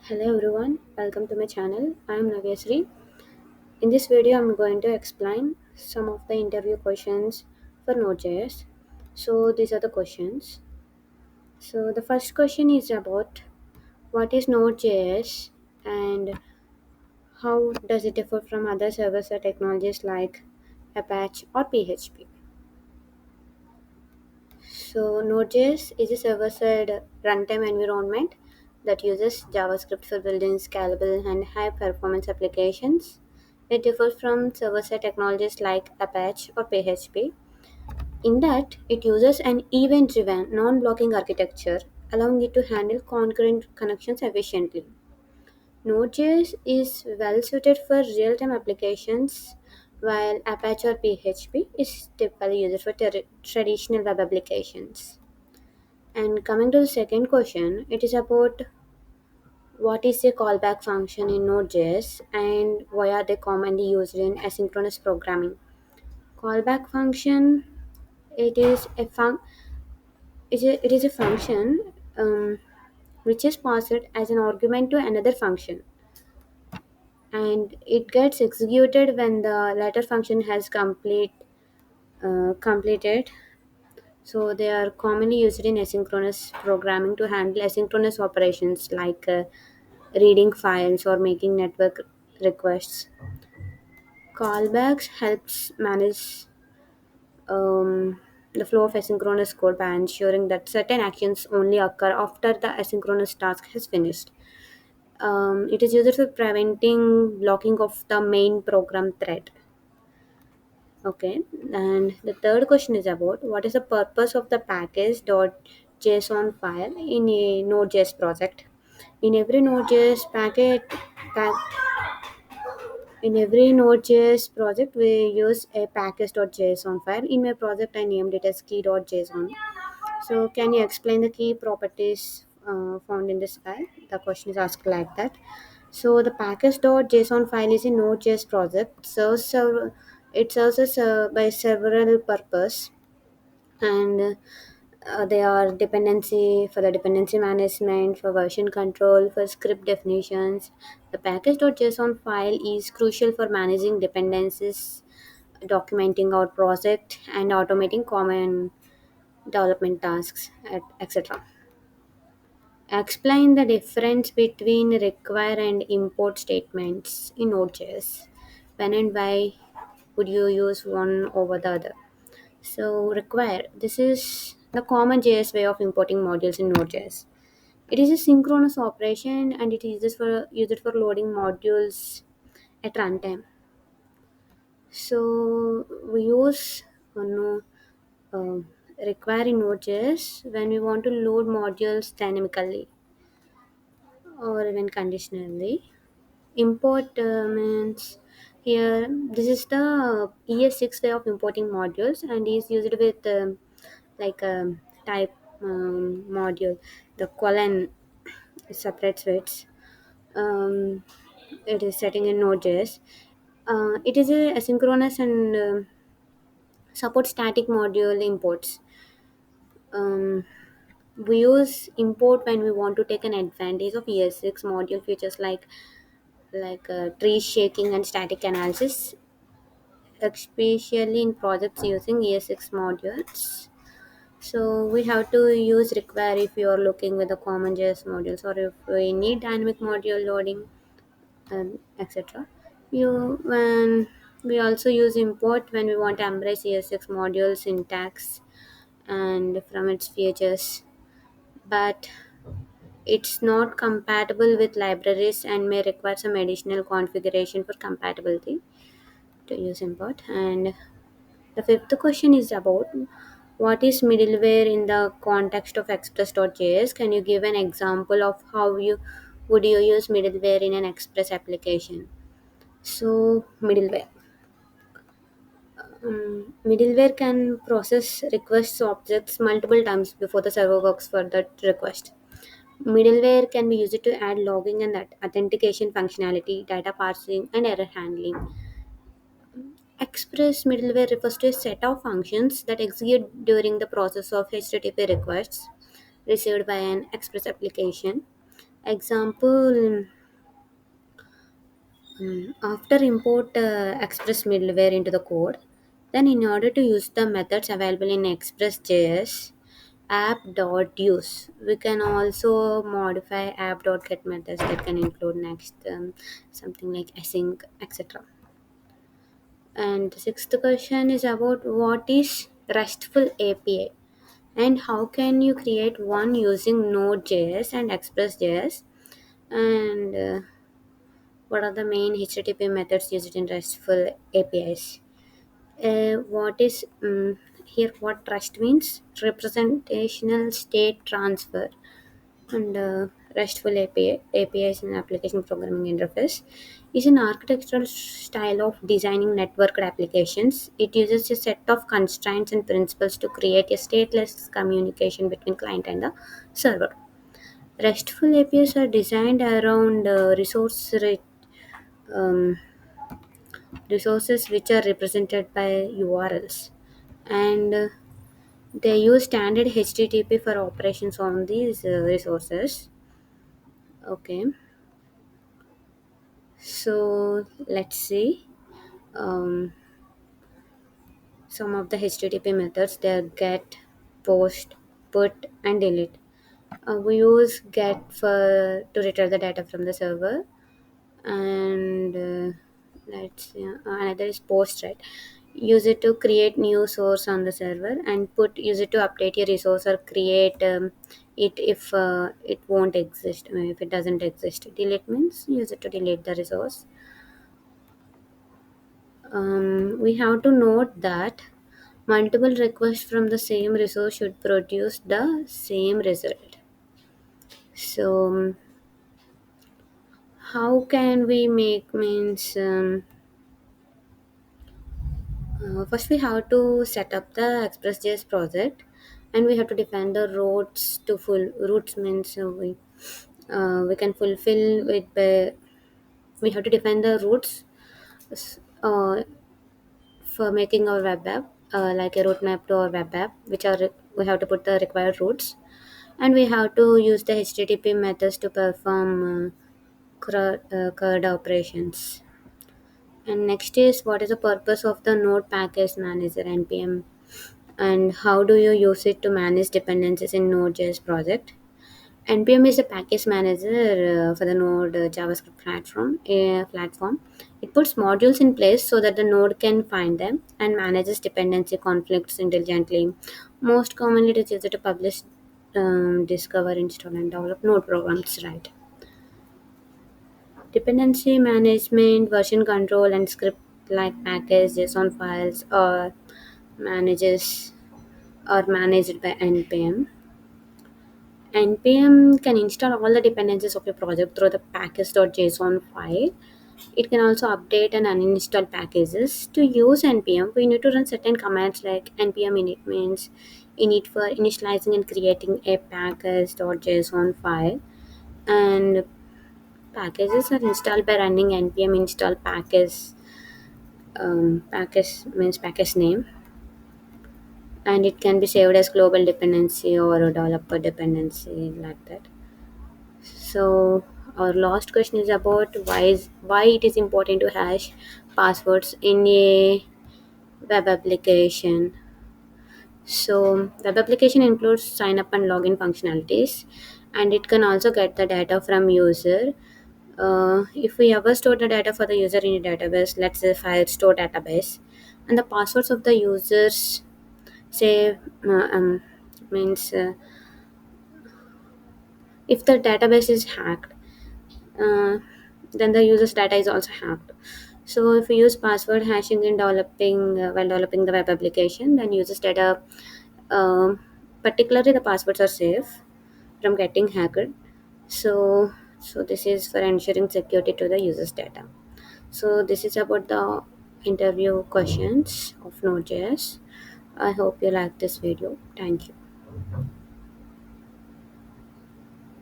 Hello everyone, welcome to my channel. I am Navyasri. In this video, I'm going to explain some of the interview questions for Node.js. So these are the questions. So the first question is about what is Node.js and how does it differ from other server-side technologies like Apache or PHP. So Node.js is a server-side runtime environment that uses JavaScript for building scalable and high-performance applications. It differs from server-side technologies like Apache or PHP in that it uses an event-driven, non-blocking architecture, allowing it to handle concurrent connections efficiently. Node.js is well suited for real-time applications, while Apache or PHP is typically used for traditional web applications. And coming to the second question, it is about what is a callback function in Node.js and why are they commonly used in asynchronous programming. Callback function, it is a it is a function which is passed as an argument to another function, and it gets executed when the latter function has completed. So they are commonly used in asynchronous programming to handle asynchronous operations like reading files or making network requests. Callbacks helps manage the flow of asynchronous code by ensuring that certain actions only occur after the asynchronous task has finished. It is used for preventing blocking of the main program thread. Okay, and the third question is about what is the purpose of the package.json file in a Node.js project. In every Node.js in every Node.js project, we use a package.json file. In my project, I named it as key.json. So, can you explain the key properties found in this file? The question is asked like that. So, the package.json file is a Node.js project. It serves as by several purpose, and they are dependency for the dependency management, for version control, for script definitions. The package.json file is crucial for managing dependencies, documenting our project, and automating common development tasks, etc. Explain the difference between require and import statements in Node.js. When and why would you use one over the other? So require, this is the common JS way of importing modules in Node.js. It is a synchronous operation and it is used for loading modules at runtime. So we use uh, require in Node.js when we want to load modules dynamically or even conditionally. Import means here this is the ES6 way of importing modules and is used with like a type module. The colon separates it. Um, it is setting in Node.js. It is a asynchronous and support static module imports. Um, we use import when we want to take an advantage of ES6 module features like tree shaking and static analysis, especially in projects using ES6 modules. So we have to use require if you are looking with the common JS modules or if we need dynamic module loading and etc. You when we also use import when we want to embrace ES6 module syntax and from its features, but it's not compatible with libraries and may require some additional configuration for compatibility to use import. And the fifth question is about what is middleware in the context of express.js. Can you give an example of how you would you use middleware in an express application? So middleware can process requests objects multiple times before the server works for that request. Middleware can be used to add logging and authentication functionality, data parsing, and error handling. Express middleware refers to a set of functions that execute during the process of HTTP requests received by an Express application. Example, after import Express middleware into the code, then in order to use the methods available in Express.js app.use, we can also modify app.get methods that can include next something like async, etc. And the sixth question is about what is RESTful API and how can you create one using Node.js and Express.js, and what are the main HTTP methods used in RESTful APIs. What is here? What REST means? Representational state transfer, and RESTful API is an application programming interface. Is an architectural style of designing networked applications. It uses a set of constraints and principles to create a stateless communication between client and the server. RESTful APIs are designed around um, resources which are represented by URLs, and they use standard HTTP for operations on these resources. Okay, so let's see um, some of the HTTP methods. They are get, post, put, and delete. We use get for to retrieve the data from the server, and let's see, another is post, right? Use it to create new source on the server, and put use it to update your resource or create it if it won't exist, if it doesn't exist. Delete means use it to delete the resource. We have to note that multiple requests from the same resource should produce the same result. So how can we make means first we have to set up the Express.js project, and we have to define the routes to full routes means we can fulfill with we have to define the routes uh, for making our web app, like a roadmap to our web app, which are we have to put the required routes, and we have to use the HTTP methods to perform CRUD operations. And next is what is the purpose of the Node Package Manager (npm), and how do you use it to manage dependencies in Node.js project. NPM is a package manager for the Node JavaScript platform. It puts modules in place so that the node can find them and manages dependency conflicts intelligently. Most commonly, it is used to publish, discover, install, and develop Node programs. Right. Dependency management, version control, and script like package JSON files manages are managed by NPM. NPM can install all the dependencies of your project through the package.json file. It can also update and uninstall packages. To use NPM, we need to run certain commands like npm init means init for initializing and creating a package.json file, and packages are installed by running npm install package. Package means package name, and it can be saved as global dependency or a developer dependency like that. So our last question is about why it is important to hash passwords in a web application. So web application includes sign up and login functionalities, and it can also get the data from user. If we ever store the data for the user in a database, let's say Firestore database, and the passwords of the users say means if the database is hacked, uh, then the user's data is also hacked. So if we use password hashing in developing while developing the web application, then users data, um particularly the passwords are safe from getting hacked. So this is for ensuring security to the user's data. So this is about the interview questions of Node.js. I hope you like this video. Thank you.